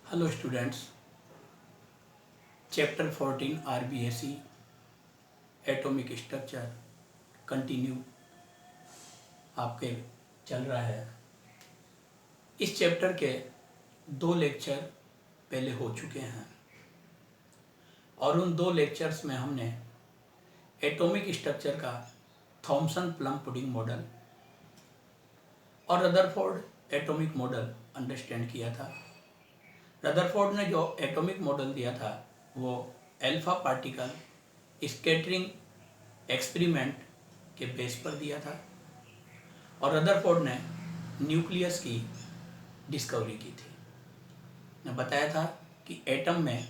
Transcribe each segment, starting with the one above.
Hello students, chapter 14 RBSE atomic structure continue आपके चल रहा है। इस चैप्टर के 2 लेक्चर पहले हो चुके हैं और उन 2 लेक्चर्स में हमने एटॉमिक स्ट्रक्चर का थॉमसन प्लम पुडिंग मॉडल और रदरफोर्ड एटॉमिक मॉडल अंडरस्टैंड किया था। रदरफोर्ड ने जो एटॉमिक मॉडल दिया था वो अल्फा पार्टिकल स्कैटरिंग एक्सपेरिमेंट के बेस पर दिया था और रदरफोर्ड ने न्यूक्लियस की डिस्कवरी की थी। ने बताया था कि एटम में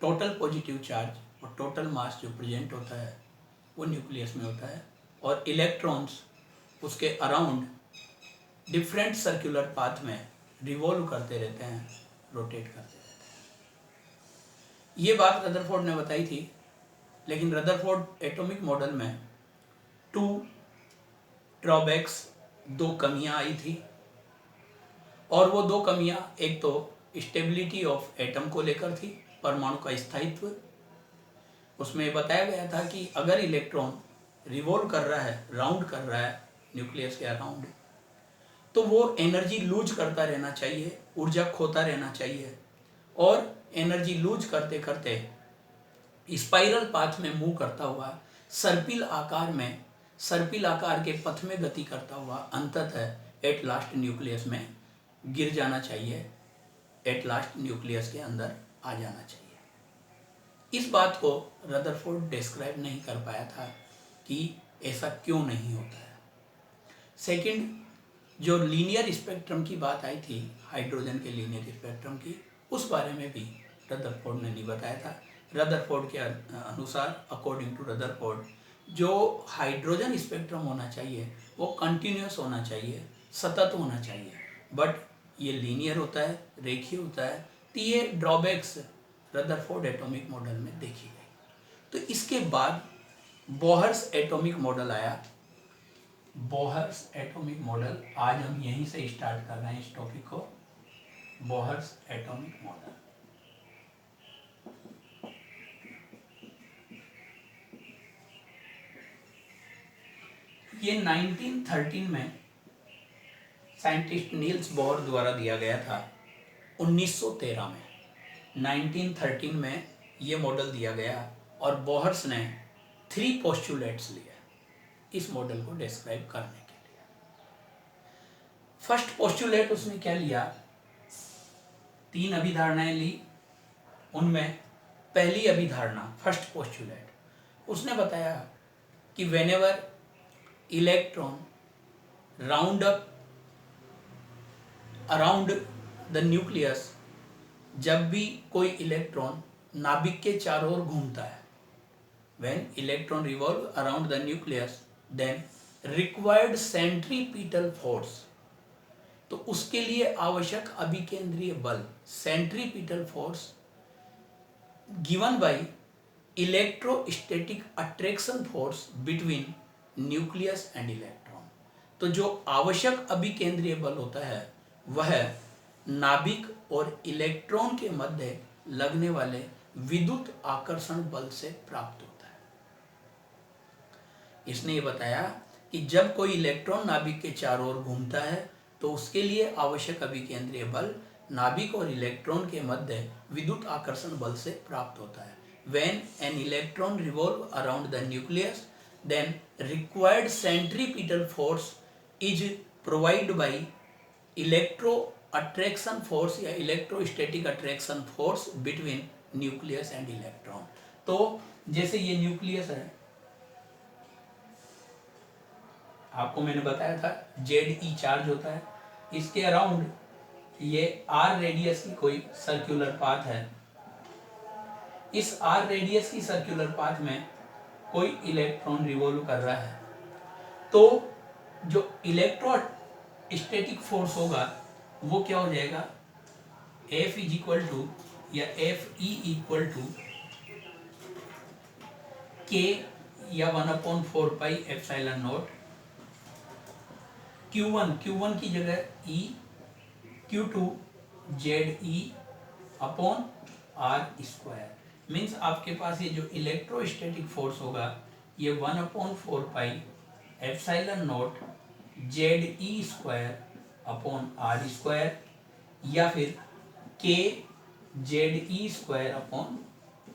टोटल पॉजिटिव चार्ज और टोटल मास जो प्रेजेंट होता है वो न्यूक्लियस में होता है और इलेक्ट्रॉन्स उसके अराउंड डिफरेंट सर्कुलर पाथ में रिवॉल्व करते रहते हैं, रोटेट करते रहते हैं। ये बात रदरफोर्ड ने बताई थी, लेकिन रदरफोर्ड एटॉमिक मॉडल में 2 ड्रॉबैक्स 2 कमियां आई थी और वो 2 कमियां एक तो स्टेबिलिटी ऑफ एटम को लेकर थी, परमाणु का स्थायित्व। उसमें बताया गया था कि अगर इलेक्ट्रॉन रिवॉल्व कर रहा है, राउंड कर रहा है न्यूक्लियस के अराउंड, तो वो एनर्जी लूज करता रहना चाहिए, ऊर्जा खोता रहना चाहिए और एनर्जी लूज करते करते स्पाइरल पाथ में मूव करता हुआ सर्पिल आकार के पथ में गति करता हुआ अंततः एट लास्ट न्यूक्लियस में गिर जाना चाहिए, एट लास्ट न्यूक्लियस के अंदर आ जाना चाहिए। इस बात को रदरफोर्ड डिस्क्राइब नहीं कर पाया था कि ऐसा क्यों नहीं होता है। सेकंड, जो लीनियर स्पेक्ट्रम की बात आई थी, हाइड्रोजन के लीनियर स्पेक्ट्रम की, उस बारे में भी रदरफोर्ड ने नहीं बताया था। रदरफोर्ड के अनुसार, अकॉर्डिंग टू रदरफोर्ड, जो हाइड्रोजन स्पेक्ट्रम होना चाहिए वो कंटिन्यूस होना चाहिए, सतत होना चाहिए, बट ये लीनियर होता है, रेखीय होता है। तो ये ड्रॉबैक्स रदरफोर्ड एटॉमिक मॉडल में देखी गई। तो इसके बाद बोहर्स एटॉमिक मॉडल आया। बोहर्स एटॉमिक मॉडल, आज हम यहीं से स्टार्ट कर रहे हैं इस टॉपिक को। बोहर्स एटॉमिक मॉडल ये 1913 में साइंटिस्ट नील्स बोहर द्वारा दिया गया था। 1913 में 1913 में ये मॉडल दिया गया और बोहर्स ने 3 पोस्टुलेट्स लिए इस मॉडल को डिस्क्राइब करने के लिए। फर्स्ट पोस्टुलेट उसने क्या लिया, 3 अभिधारणाएं ली। उनमें पहली अभिधारणा, फर्स्ट पोस्टुलेट, उसने बताया कि whenever electron round up around the nucleus, जब भी कोई इलेक्ट्रॉन नाभिक के चारों ओर घूमता है, when electron revolve around the nucleus, then required centripetal force, तो उसके लिए आवश्यक अभिकेंद्रीय बल, centripetal force given by electrostatic attraction force between nucleus and electron. तो जो आवश्यक अभिकेंद्रीय बल होता है वह नाभिक और इलेक्ट्रॉन के मध्य लगने वाले विद्युत आकर्षण बल से प्राप्त होता है। इसने ये बताया कि जब कोई इलेक्ट्रॉन नाभिक के चारों ओर घूमता है तो उसके लिए आवश्यक अभिकेंद्रीय बल नाभिक और इलेक्ट्रॉन के मध्य विद्युत आकर्षण बल से प्राप्त होता है। When an electron revolve around the nucleus, then required centripetal force is provided by electro attraction force या electrostatic attraction force between nucleus and electron। तो जैसे ये न्यूक्लियस है, आपको मैंने बताया था Ze चार्ज होता है, इसके अराउंड ये R रेडियस की कोई सर्कुलर पाथ है। इस R रेडियस की सर्कुलर पाथ में कोई इलेक्ट्रॉन रिवॉल्व कर रहा है, तो जो इलेक्ट्रोस्टैटिक फोर्स होगा वो क्या हो जाएगा, F इज इक्वल टू या Fe इक्वल टू K या 1/4 पाई एप्सिलॉन नॉट Q1 की जगह E, Q2 Ze upon r square. Means आपके पास ये जो इलेक्ट्रोस्टैटिक फोर्स होगा ये 1/4 pi epsilon naught Z e square upon r square, या फिर k Z e square upon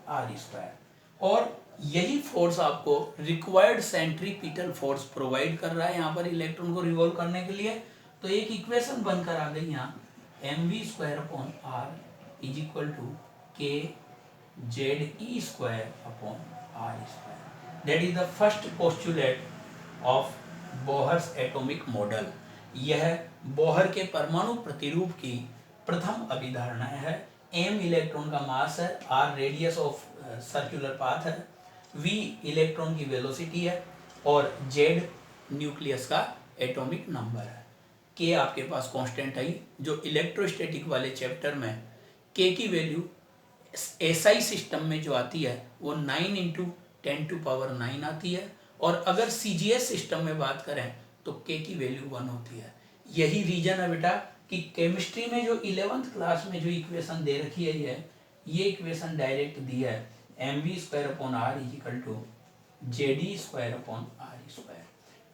r square. और यही फोर्स आपको रिक्वायर्ड सेंट्रीपिटल फोर्स प्रोवाइड कर रहा है यहाँ पर इलेक्ट्रॉन को रिवॉल्व करने के लिए। तो एक इक्वेशन बनकर आ गई यहाँ mv square upon r is equal to k Z e square upon r square. That is the first postulate of Bohr's atomic model. यह बोहर के परमाणु प्रतिरूप की प्रथम अभिधारणा है। m इलेक्ट्रॉन का मास है, r radius of circular path है, v इलेक्ट्रॉन की वेलोसिटी है और z न्यूक्लियस का एटॉमिक नंबर है। k आपके पास कांस्टेंट है, जो इलेक्ट्रोस्टैटिक वाले चैप्टर में k की वैल्यू SI सिस्टम में जो आती है वो 9 × 10⁻⁹ आती है, और अगर CGS सिस्टम में बात करें तो k की वैल्यू 1 होती है। यही रीजन है बेटा कि केमिस्ट्री में जो 11th क्लास में जो इक्वेशन दे रखी है ये इक्वेशन डायरेक्ट दी है mv square upon r is equal to Z e square upon r square.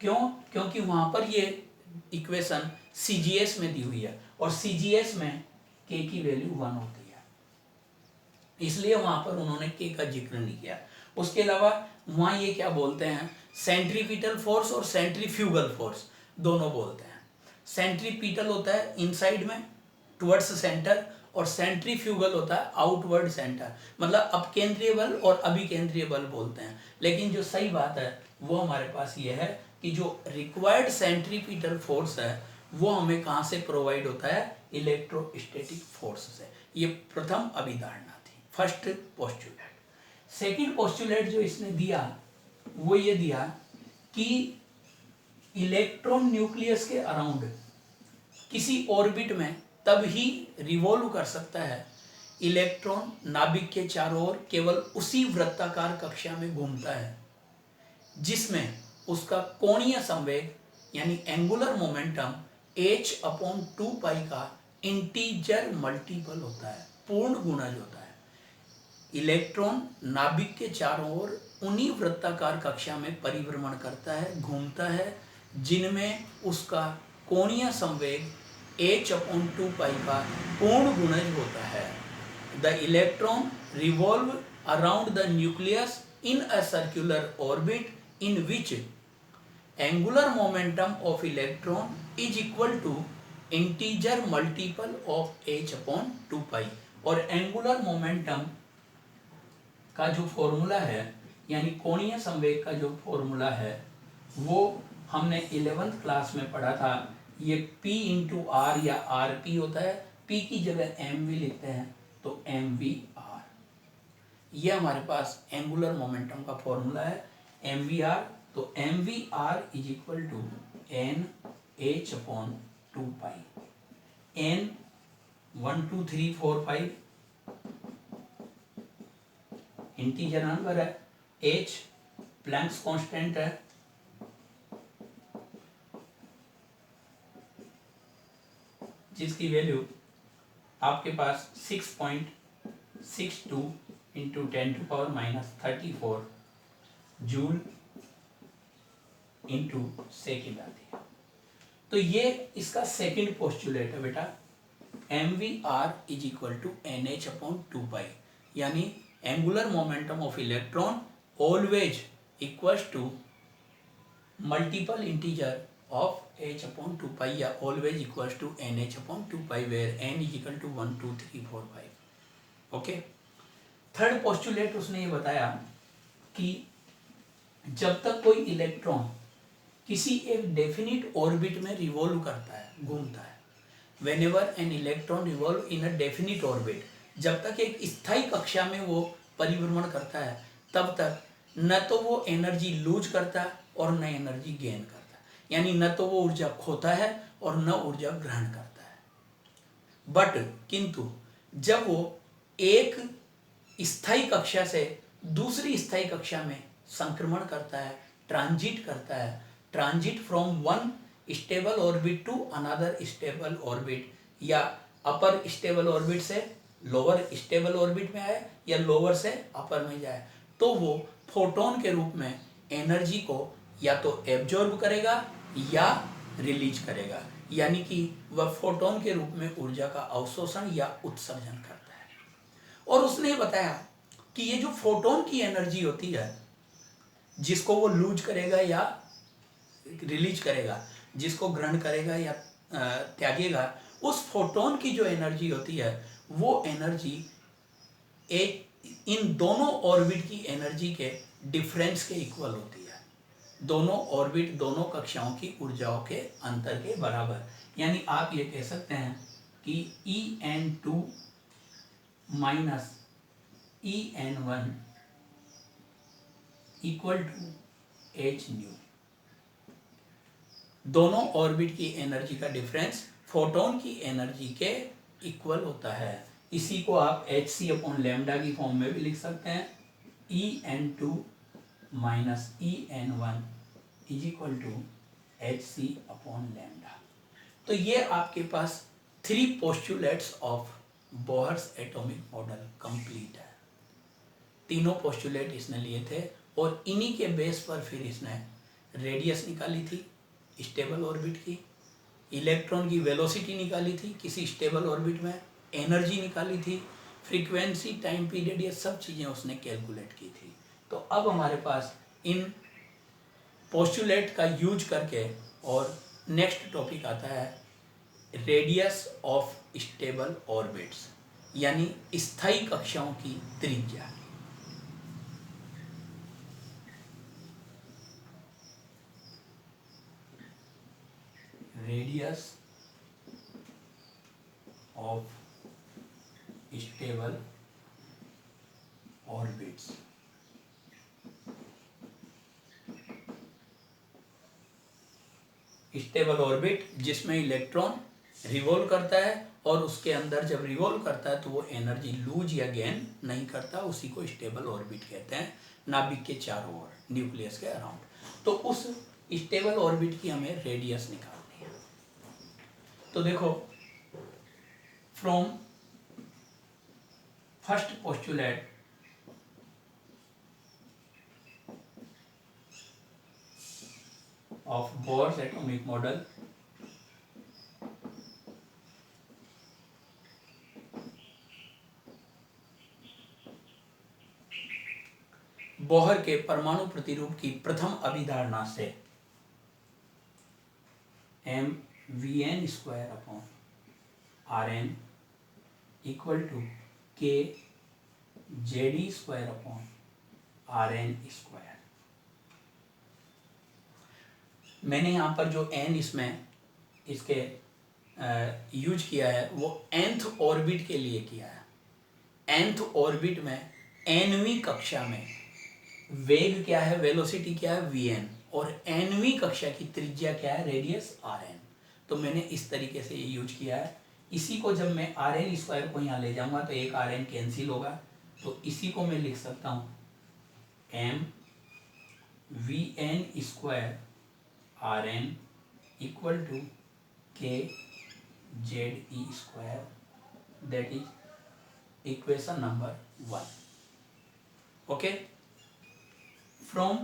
क्यों? क्योंकि वहां पर ये इक्वेशन CGS में दी हुई है और CGS में k की वैल्यू 1 होती है, इसलिए वहां पर उन्होंने k का जिक्र नहीं किया। उसके अलावा वहां ये क्या बोलते हैं, सेंट्रीपिटल फोर्स और सेंट्रीफ्यूगल फोर्स दोनों बोलते हैं। सेंट्रीपिटल होता है इनसाइड में टुवर्ड्स सेंटर, और सेंट्रीफ्यूगल होता है आउटवर्ड सेंटर, मतलब अपकेंद्रीय बल और अभिकेंद्रीय बल बोलते हैं। लेकिन जो सही बात है वो हमारे पास ये है कि जो रिक्वायर्ड सेंट्रीपिटल फोर्स है वो हमें कहाँ से प्रोवाइड होता है, इलेक्ट्रोस्टैटिक फोर्स से। ये प्रथम अभिधारणा थी, फर्स्ट पोस्टुलेट। सेकंड पोस्टुलेट जो इसने दिया वो ये दिया कि इलेक्ट्रॉन न्यूक्लियस के अराउंड किसी ऑर्बिट में तब ही रिवॉल्व कर सकता है इलेक्ट्रॉन नाभिक के चारों ओर केवल उसी वृत्ताकार कक्षा में घूमता है जिसमें उसका कोणीय संवेग यानी एंगुलर मोमेंटम h/2 का इंटीजर मल्टीपल होता है, पूर्ण गुणज होता है। इलेक्ट्रॉन नाभिक के चारों ओर उन्हीं वृत्ताकार कक्षा में परिभ्रमण करता है, घूमता है, जिनमें उसका कोणीय संवेग h/2 का पूर्ण गुणज होता है। The electron revolve around the nucleus in a circular orbit in which angular momentum of electron is equal to integer multiple of h/2 और एंगुलर मोमेंटम का जो फॉर्मूला है यानी कोणीय संवेग का जो फॉर्मूला है वो हमने 11th क्लास में पढ़ा था। ये p × r या rp होता है, p की जगह mv लिखते हैं तो mvr। ये हमारे पास एंगुलर मोमेंटम का फॉर्मूला है mvr। तो mvr is equal to nh/2 n 1 2 3 4 5 integer number है, h प्लैंक्स कांस्टेंट है, जिसकी वैल्यू आपके पास 6.62 × 10⁻⁻34 जूल इंटू सेकेंड आती है। तो ये इसका सेकंड पोस्टुलेट है बेटा, mvr is equal to nh/2 यानी angular momentum of electron always equals to multiple integer of h/2 या always equals to nh/2 where n is equal to 1 2 3 4 5। Okay, third postulate उसने ये बताया कि जब तक कोई इलेक्ट्रॉन किसी एक डेफिनिट ऑर्बिट में रिवॉल्व करता है, घूमता है, whenever an electron revolve in a definite orbit, जब तक एक स्थायी कक्षा में वो परिभ्रमण करता है तब तक न तो वो एनर्जी लूज करता है और न एनर्जी गेन करता है, यानी न तो वो ऊर्जा खोता है और न ऊर्जा ग्रहण करता है। बट किंतु जब वो एक स्थायी कक्षा से दूसरी स्थायी कक्षा में संक्रमण करता है, ट्रांजिट करता है, transit from one stable orbit to another stable orbit, या अपर स्टेबल ऑर्बिट से लोअर स्टेबल ऑर्बिट में आए या लोअर से अपर में जाए, तो वो फोटोन के रूप में एनर्जी को या तो एब्जॉर्ब करेगा या रिलीज करेगा, यानी कि वह फोटोन के रूप में ऊर्जा का अवशोषण या उत्सर्जन करता है। और उसने बताया कि ये जो फोटोन की एनर्जी होती है, जिसको वो लूज करेगा या रिलीज करेगा, जिसको ग्रहण करेगा या त्यागेगा, उस फोटोन की जो एनर्जी होती है वो एनर्जी एक इन दोनों ऑर्बिट की एनर्जी के डिफरेंस के इक्वल होती है। दोनों ऑर्बिट, दोनों कक्षाओं की ऊर्जाओं के अंतर के बराबर। यानी आप ये कह सकते हैं कि En2 minus En1 equal to h nu. दोनों ऑर्बिट की एनर्जी का डिफरेंस फोटोन की एनर्जी के इक्वल होता है। इसी को आप hc अपॉन लैम्डा की फॉर्म में भी लिख सकते हैं। En2 minus En1 is equal to hc upon lambda. तो ये आपके पास 3 postulates of Bohr's atomic model complete है। तीनों पोस्टुलेट इसने लिए थे और इन्हीं के बेस पर फिर इसने रेडियस निकाली थी स्टेबल ऑर्बिट की, इलेक्ट्रॉन की वेलोसिटी निकाली थी किसी स्टेबल ऑर्बिट में, एनर्जी निकाली थी, फ्रीक्वेंसी, टाइम पीरियड, ये सब चीज़ें उसने कैलकुलेट की थी। तो अब हमारे पास इन पोस्टुलेट का यूज करके और नेक्स्ट टॉपिक आता है रेडियस ऑफ स्टेबल ऑर्बिट्स, यानी स्थायी कक्षाओं की त्रिज्या। Radius of stable orbits. Stable orbit जिसमें इलेक्ट्रॉन रिवॉल्व करता है और उसके अंदर जब रिवॉल्व करता है तो वो एनर्जी लूज या गेन नहीं करता, उसी को स्टेबल ऑर्बिट कहते हैं, नाभिक के चारों ओर, न्यूक्लियस के अराउंड। तो उस स्टेबल ऑर्बिट की हमें रेडियस निकालनी है। तो देखो, from first postulate of Bohr's atomic model, Bohr के परमाणु प्रतिरूप की प्रथम अभिधारणा से mvn square upon rn equal to k Z e square upon rn square. मैंने यहाँ पर जो n इसमें इसके यूज किया है वो nth ऑर्बिट के लिए किया है। nth ऑर्बिट में nवीं कक्षा में वेग क्या है, वेलोसिटी क्या है, vn, और nवीं कक्षा की त्रिज्या क्या है, रेडियस rn। तो मैंने इस तरीके से ये यूज किया है। इसी को जब मैं rn स्क्वायर को यहाँ ले जाऊंगा तो एक rn कैंसिल होगा, तो इसी को मैं लिख सकता हूँ mvn square rn equal to k ZE square, that is equation number 1। Okay, from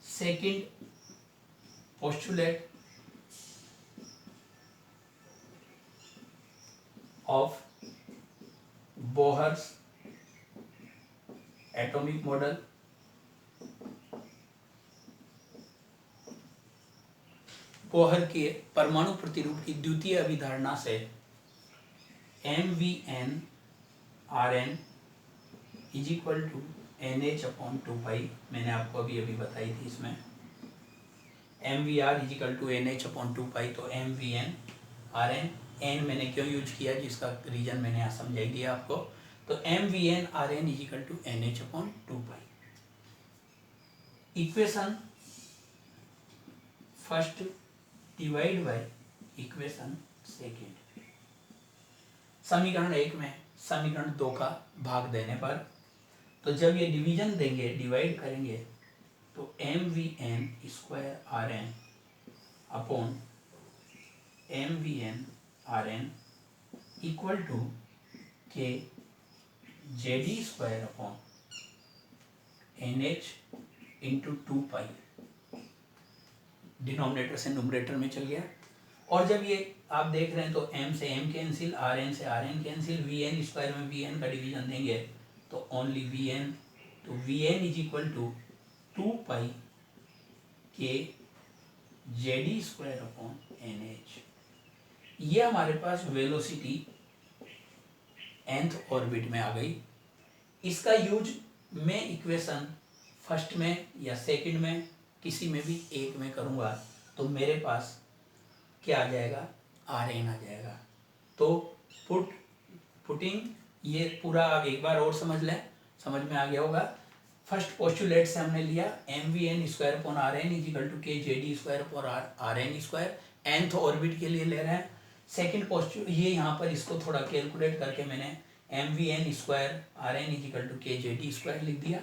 second postulate of Bohr's atomic model, Bohr के परमाणु प्रतिरूप की द्वितीय अभिधारणा से mvn rn is equal to nh upon 2 मैंने आपको अभी बताई थी। इसमें mvr is equal to nh upon 2 तो mvn rn, n मैंने क्यों यूज किया जिसका रीजन मैंने यहाँ समझाई दिया आपको। तो mvn rn is equal to nh upon 2 equation first divide by equation second. समीकरण 1 में समीकरण 2 का भाग देने पर, तो जब ये डिवीजन देंगे, डिवाइड करेंगे, तो mvn square rn upon mvn rn equal to k Z e square upon NH into 2 pi, denominator से न्यूमरेटर में चल गया। और जब ये आप देख रहे हैं तो m से m कैंसिल, Rn से Rn कैंसिल, Vn स्क्वायर में Vn का डिवीजन देंगे तो ओनली Vn, तो Vn is equal to 2 pi के जेडी स्क्वायर अपॉन NH। ये हमारे पास वेलोसिटी nth ऑर्बिट में आ गई। इसका यूज मैं इक्वेशन फर्स्ट में या सेकंड में किसी में भी एक में करूँगा तो मेरे पास क्या आ जाएगा, Rn आ जाएगा। तो पुटिंग ये पूरा आप एक बार और समझ लें, समझ में आ गया होगा। फर्स्ट पोस्टुलेट से हमने लिया mvn square upon Rn is equal to k Z e square upon Rn square, nth orbit के लिए ले रहे हैं। सेकंड पोस्टुलेट ये यहाँ पर इसको थोड़ा कैलकुलेट करके मैंने mvn square Rn is equal to k Z e square लिख दिया,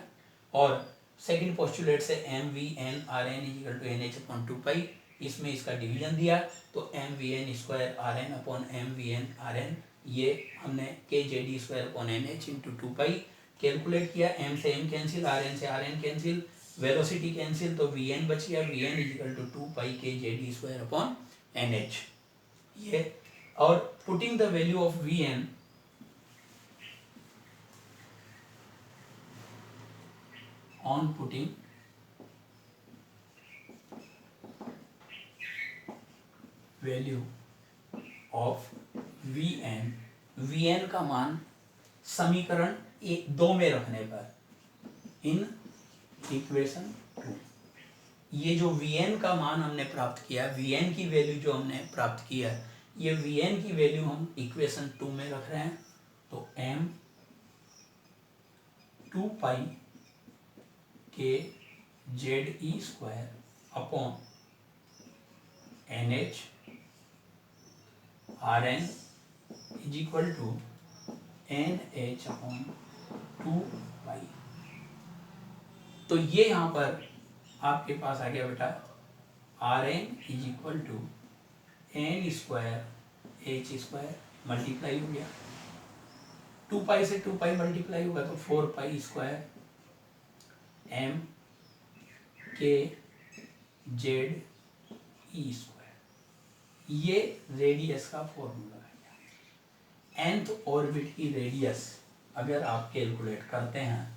और सेकंड पोस्टुलेट से mvn Rn is equal to NH upon 2 pi, इसमें इसका डिवीजन दिया तो mvn square Rn upon mvn Rn, ये हमने k Z e square upon NH into 2 pi calculate किया। m से m कैंसिल, Rn से Rn कैंसिल, वेलोसिटी कैंसिल, तो Vn बच गया, Vn is equal to 2 pi के जेडी स्क्वायर अपॉन NH। ये और putting the value of Vn on putting value of Vn का मान समीकरण 2 में रखने पर इन इक्वेशन 2, ये जो Vn का मान हमने प्राप्त किया, Vn की वैल्यू जो हमने प्राप्त किया, ये Vn की वैल्यू हम इक्वेशन 2 में रख रहे हैं। तो m 2 pi k ZE square upon NH Rn is equal to NH upon 2 pi. तो ये यहाँ पर आपके पास आ गया बेटा Rn is equal to n square H square multiply हो गया, 2 पाई से 2 पाई मल्टीप्लाई होगा तो 4 pi square m k Z e square. ये रेडियस का फॉर्मूला है। nth ऑर्बिट की रेडियस अगर आप कैलकुलेट करते हैं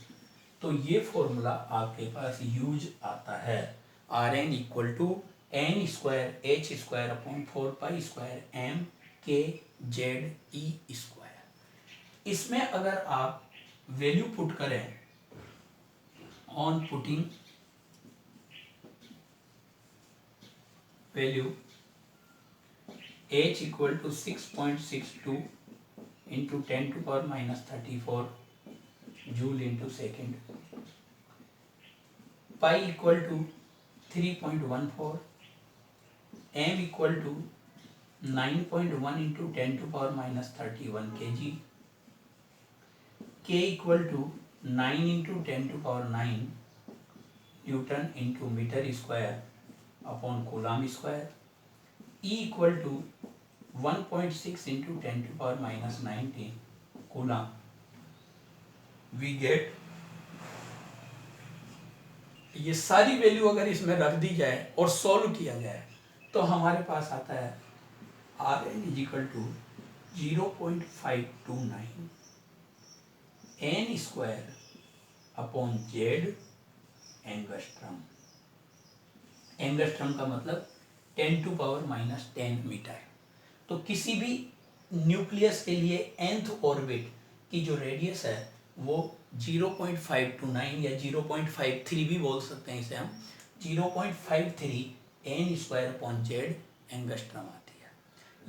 तो ये फॉर्मूला आपके पास यूज आता है, Rn equal to n square H square upon 4 pi square m k Z e square. इसमें अगर आप वैल्यू पुट करें on putting value H equal to 6.62 into 10 to power minus 34 joule into second, pi equal to 3.14, m equal to 9.1 into 10 to power minus 31 kg, k equal to 9 into 10 to power 9 newton into metre square upon coulomb square, E equal to 1.6 into 10 to power minus 19 coulomb. We get ये सारी value अगर इसमें रख दी जाए और solve किया जाए तो हमारे पास आता है Rn is equal to 0.529 n square upon Z angstrom. Angstrom का मतलब 10 टू पावर माइनस 10 मीटर। तो किसी भी न्यूक्लियस के लिए nth ऑर्बिट की जो रेडियस है वो 0.529 या 0.53 भी बोल सकते हैं इसे हम, 0.53 n square upon Z angstrom आती है।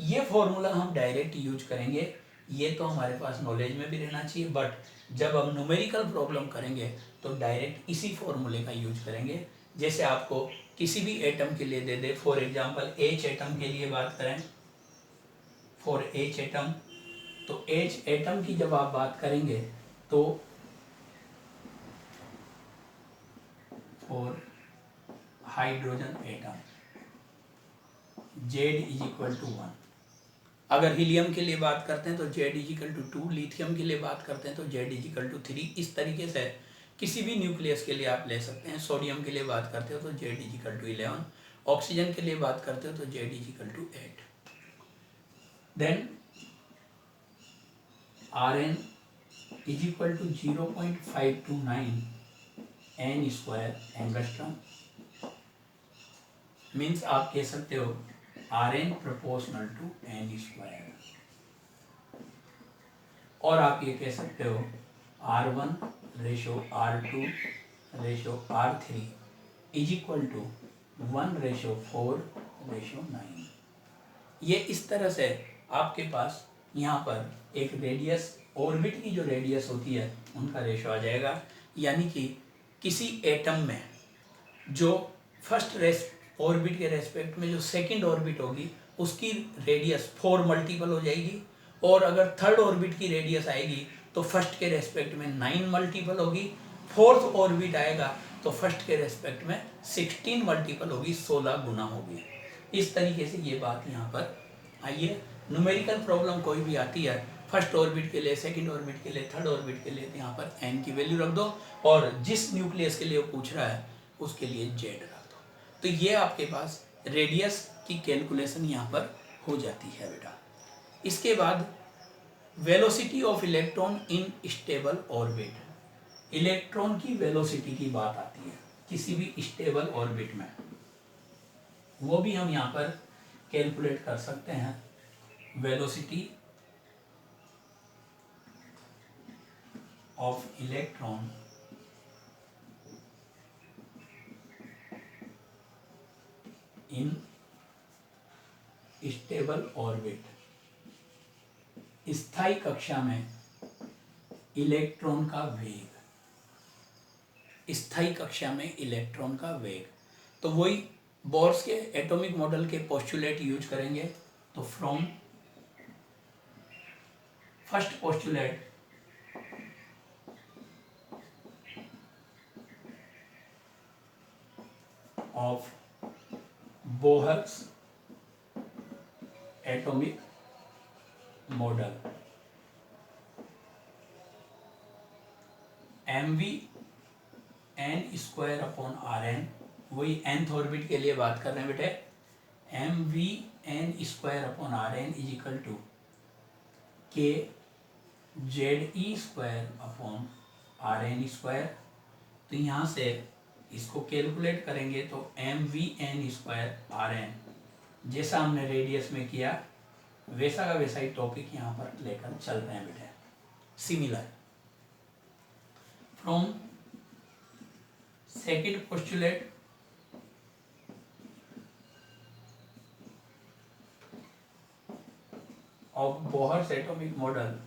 ये फॉर्मूला हम डायरेक्ट यूज करेंगे, ये तो हमारे पास नॉलेज में भी रहना चाहिए, बट जब हम न्यूमेरिकल प्रॉब्लम करेंगे तो डायरेक्ट इसी फॉर्मूले का यूज करेंगे। जैसे आपको किसी भी एटम के लिए दे दे, फॉर एग्जांपल H एटम के लिए बात करें, फॉर H एटम, तो H एटम की जब आप बात करेंगे तो for hydrogen atom Z is equal to 1, अगर हीलियम के लिए बात करते हैं तो Z=2, लिथियम के लिए बात करते हैं तो Z=3। इस तरीके से किसी भी न्यूक्लियस के लिए आप ले सकते हैं। सोडियम के लिए बात करते हो तो Z=11, ऑक्सीजन के लिए बात करते हो तो Z=8। Then Rn = 0.529 n² angstrom. Means आप कह सकते हो Rn ∝ n²। और आप ये कह सकते हो R1:R2:R3 = 1:4:9। ये इस तरह से आपके पास यहाँ पर एक रेडियस, ऑर्बिट की जो रेडियस होती है उनका रेशो आ जाएगा। यानी कि किसी एटम में जो फर्स्ट ऑर्बिट के रेस्पेक्ट में जो सेकंड ऑर्बिट होगी उसकी रेडियस 4 मल्टीपल हो जाएगी, और अगर थर्ड ऑर्बिट की रेडियस आएगी तो फर्स्ट के रेस्पेक्ट में 9 मल्टीपल होगी, फोर्थ ऑर्बिट आएगा तो फर्स्ट के रेस्पेक्ट में 16 मल्टीपल होगी, 16 गुना होगी। इस तरीके से ये बात यहाँ पर आइए। न्यूमेरिकल प्रॉब्लम कोई भी आती है, फर्स्ट ऑर्बिट के लिए, सेकंड ऑर्बिट के लिए, थर्ड ऑर्बिट के लिए, तो यहाँ पर n की वैल्यू रख दो, और जिस न्यूक्लियस के लिए वो पूछ रहा है उसके लिए z रख दो। तो ये आपके पास रेडियस की कैलकुलेशन यहाँ पर हो जाती है बेटा। इसके बाद velocity of electron in stable orbit. Electron की वेलोसिटी की बात आती है किसी भी स्टेबल ऑर्बिट में, वो भी हम यहाँ पर कैलकुलेट कर सकते हैं। Velocity of electron in stable orbit. स्थायी कक्षा में इलेक्ट्रॉन का वेग, स्थायी कक्षा में इलेक्ट्रॉन का वेग। तो वही बोर्स के एटॉमिक मॉडल के पोस्टुलेट यूज करेंगे। तो from first postulate of Bohr's atomic model, mv_n²/Rn, वही nth ऑर्बिट के लिए बात कर रहे हैं बेटे। mv_n²/Rn = kZe²/Rn²। तो यहाँ से इसको कैलकुलेट करेंगे तो mvn²Rn, जैसा हमने रेडियस में किया वैसा का वैसा ही टॉपिक यहाँ पर लेकर चल रहे हैं बेटे। Similar from second postulate of Bohr's atomic model,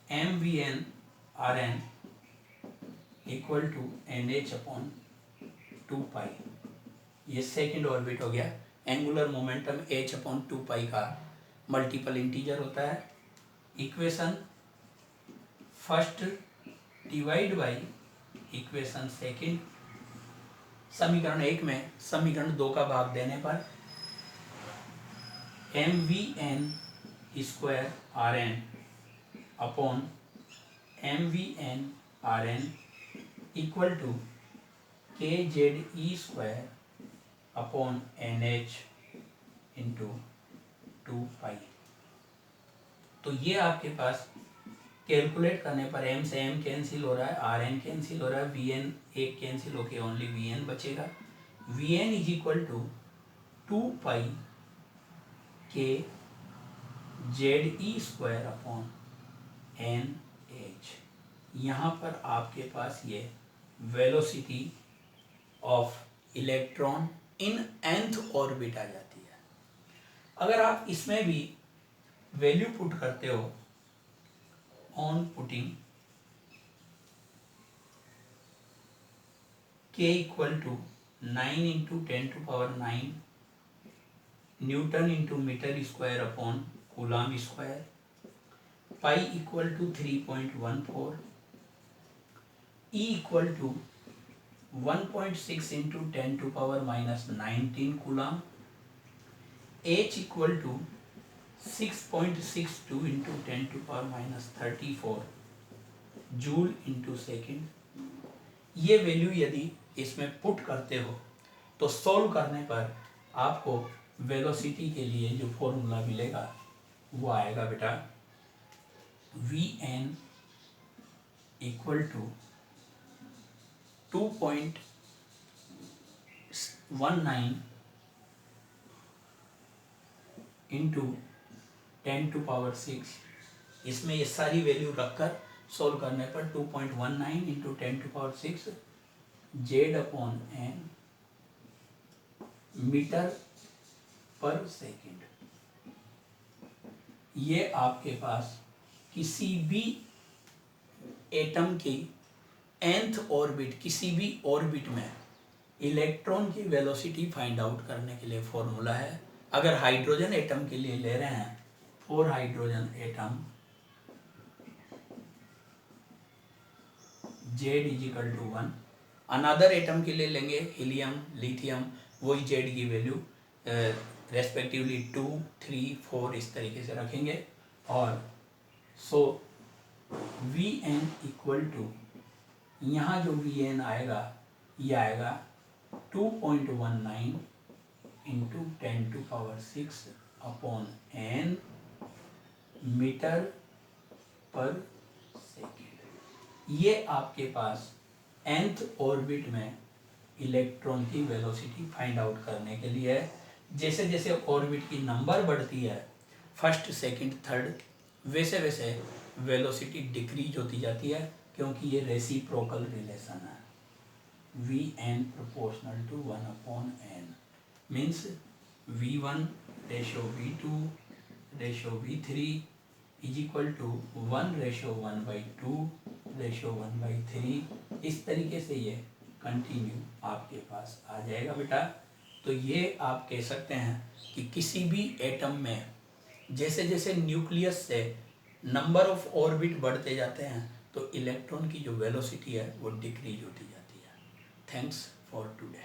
mvn/Rn = nh/2π। ये सेकंड ऑर्बिट हो गया। एंगुलर मोमेंटम h/2π का मल्टीपल इंटीजर होता है। Equation first divide by equation second. समीकरण 1 में समीकरण 2 का भाग देने पर mvn²Rn अपॉन mvn/Rn = kZe²/nh/2π। तो ये आपके पास कैलकुलेट करने पर m से m कैंसिल हो रहा है, Rn कैंसिल हो रहा है, Vn एक कैंसिल होके ओनली Vn बचेगा। Vn = 2π kZe²/nh। यहाँ पर आपके पास ये velocity of electron in nth orbit आ जाती है। अगर आप इसमें भी वैल्यू पुट करते हो, on putting k = 9 × 10⁹ newton × metre /coulomb, pi = 3.14, E = 1.6 into 10⁻⁻19 coulomb, H equal to 6.62 into 10⁻34 joule into second. ये वैल्यू यदि इसमें पुट करते हो तो सॉल्व करने पर आपको वेलोसिटी के लिए जो फॉर्मूला मिलेगा वो आएगा बेटा Vn इक्वल टू 2.19 इंटू 10⁻⁶। इसमें ये सारी वैल्यू रखकर सॉल्व करने पर 2.19 इंटू 10⁻⁶ Z/n मीटर पर सेकेंड। ये आपके पास किसी भी एटम की nth ऑर्बिट, किसी भी ऑर्बिट में इलेक्ट्रॉन की वेलोसिटी फाइंड आउट करने के लिए फॉर्मूला है। अगर हाइड्रोजन एटम के लिए ले रहे हैं, for hydrogen atom Z is equal to 1, another atom के लिए लेंगे हीलियम, लिथियम, वही Z की वैल्यू रेस्पेक्टिवली 2, 3, 4 इस तरीके से रखेंगे। और सो Vn इक्वल टू, यहाँ जो Vn आएगा ये आएगा 2.19 इंटू 10⁻⁶ अपॉन n मीटर पर सेकेंड। ये आपके पास nth ऑर्बिट में इलेक्ट्रॉन की वेलोसिटी फाइंड आउट करने के लिए है। जैसे जैसे ऑर्बिट की नंबर बढ़ती है, फर्स्ट, सेकंड, थर्ड, वैसे वैसे वेलोसिटी डिक्रीज होती जाती है, क्योंकि ये रेसिप्रोकल रिलेशन है। Vn proportional to 1/n means V1 ratio V2 ratio V3 is equal to 1:1/2 ratio 1/3। इस तरीके से ये कंटिन्यू आपके पास आ जाएगा बेटा। तो ये आप कह सकते हैं कि किसी भी एटम में जैसे जैसे न्यूक्लियस से नंबर ऑफ ऑर्बिट बढ़ते जाते हैं तो इलेक्ट्रॉन की जो वेलोसिटी है वो डिक्रीज होती जाती है। Thanks for today.